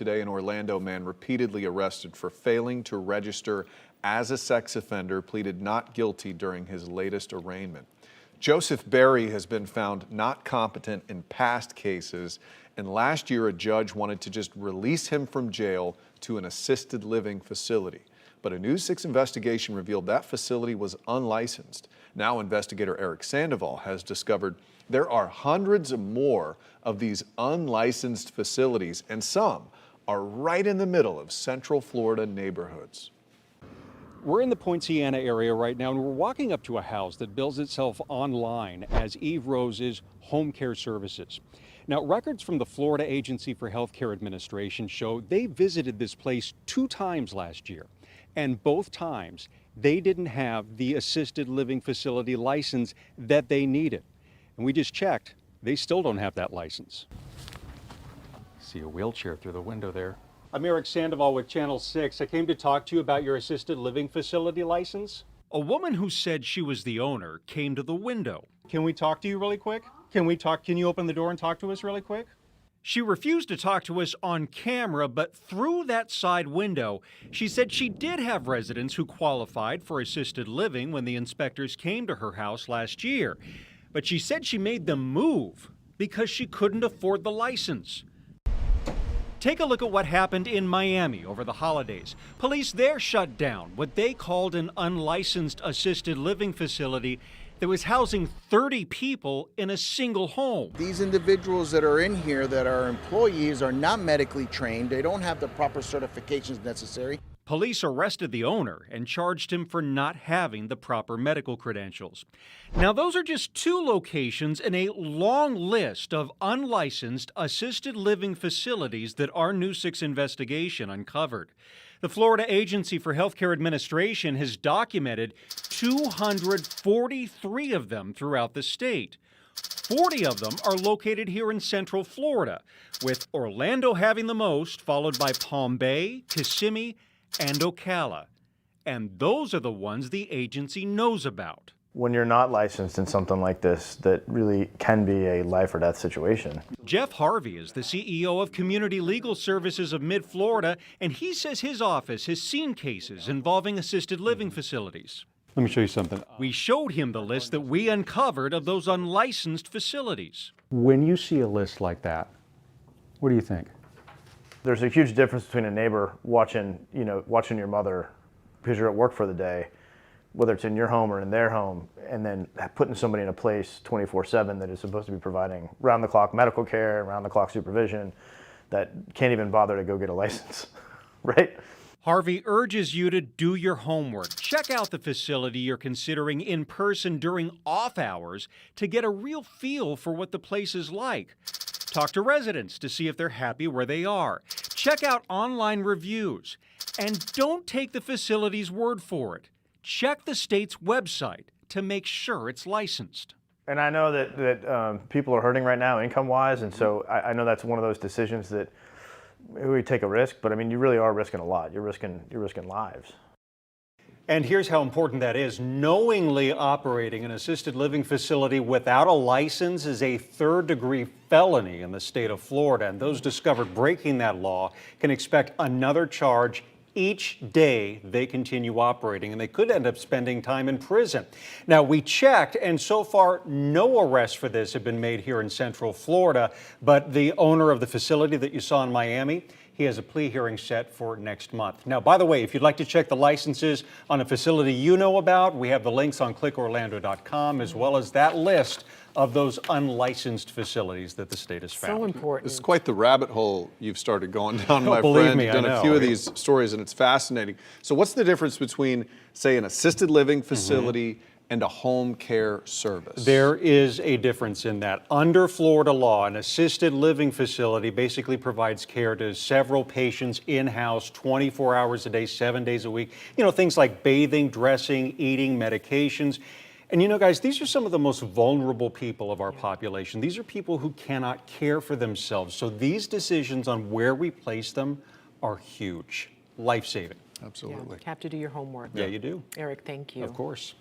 today, an Orlando man repeatedly arrested for failing to register as a sex offender pleaded not guilty during his latest arraignment. Joseph Berry has been found not competent in past cases, and last year a judge wanted to just release him from jail to an assisted living facility. But a News 6 investigation revealed that facility was unlicensed. Now investigator Eric Sandoval has discovered there are hundreds more of these unlicensed facilities, and some are right in the middle of Central Florida neighborhoods. We're in the Poinciana area right now, and we're walking up to a house that bills itself online as Eve Rose's Home Care Services. Now, records from the Florida Agency for Healthcare Administration show they visited this place 2 times last year, and both times they didn't have the assisted living facility license that they needed. And we just checked, they still don't have that license. See a wheelchair through the window there. I'm Eric Sandoval with Channel 6. I came to talk to you about your assisted living facility license. A woman who said she was the owner came to the window. Can we talk to you really quick? Can you open the door and talk to us really quick? She refused to talk to us on camera, but through that side window, she said she did have residents who qualified for assisted living when the inspectors came to her house last year. But she said she made them move because she couldn't afford the license. Take a look at what happened in Miami over the holidays. Police there shut down what they called an unlicensed assisted living facility that was housing 30 people in a single home. These individuals that are in here that are employees are not medically trained. They don't have the proper certifications necessary. Police arrested the owner and charged him for not having the proper medical credentials. Now, those are just 2 locations in a long list of unlicensed assisted living facilities that our News 6 investigation uncovered. The Florida Agency for Healthcare Administration has documented 243 of them throughout the state. 40 of them are located here in Central Florida, with Orlando having the most, followed by Palm Bay, Kissimmee, and Ocala. And those are the ones the agency knows about. When you're not licensed in something like this, that really can be a life or death situation. Jeff Harvey is the CEO of Community Legal Services of Mid-Florida, and he says his office has seen cases involving assisted living facilities. Let me show you something. We showed him the list that we uncovered of those unlicensed facilities. When you see a list like that, what do you think? There's a huge difference between a neighbor watching your mother because you're at work for the day, whether it's in your home or in their home, and then putting somebody in a place 24/7 that is supposed to be providing round-the-clock medical care, round-the-clock supervision, that can't even bother to go get a license, right? Harvey urges you to do your homework. Check out the facility you're considering in person during off hours to get a real feel for what the place is like. Talk to residents to see if they're happy where they are. Check out online reviews. And don't take the facility's word for it. Check the state's website to make sure it's licensed. And I know that people are hurting right now income-wise, and so I know that's one of those decisions that we take a risk, but I mean, you really are risking a lot. You're risking lives. And here's how important that is. Knowingly operating an assisted living facility without a license is a 3rd-degree felony in the state of Florida. And those discovered breaking that law can expect another charge each day they continue operating, and they could end up spending time in prison. Now, we checked, and so far, no arrests for this have been made here in Central Florida, but the owner of the facility that you saw in Miami, he has a plea hearing set for next month. Now, by the way, if you'd like to check the licenses on a facility you know about, we have the links on clickorlando.com, as well as that list of those unlicensed facilities that the state has found. So important. It's quite the rabbit hole you've started going down, my Believe friend. me, You've done a few of these stories, and it's fascinating. So what's the difference between, say, an assisted living facility and a home care service? There is a difference in that. Under Florida law, an assisted living facility basically provides care to several patients in-house 24 hours a day, 7 days a week. You know, things like bathing, dressing, eating, medications. And you know, guys, these are some of the most vulnerable people of our population. These are people who cannot care for themselves. So these decisions on where we place them are huge, life-saving. Absolutely. Yeah, have to do your homework. Yeah, you do. Eric, thank you. Of course.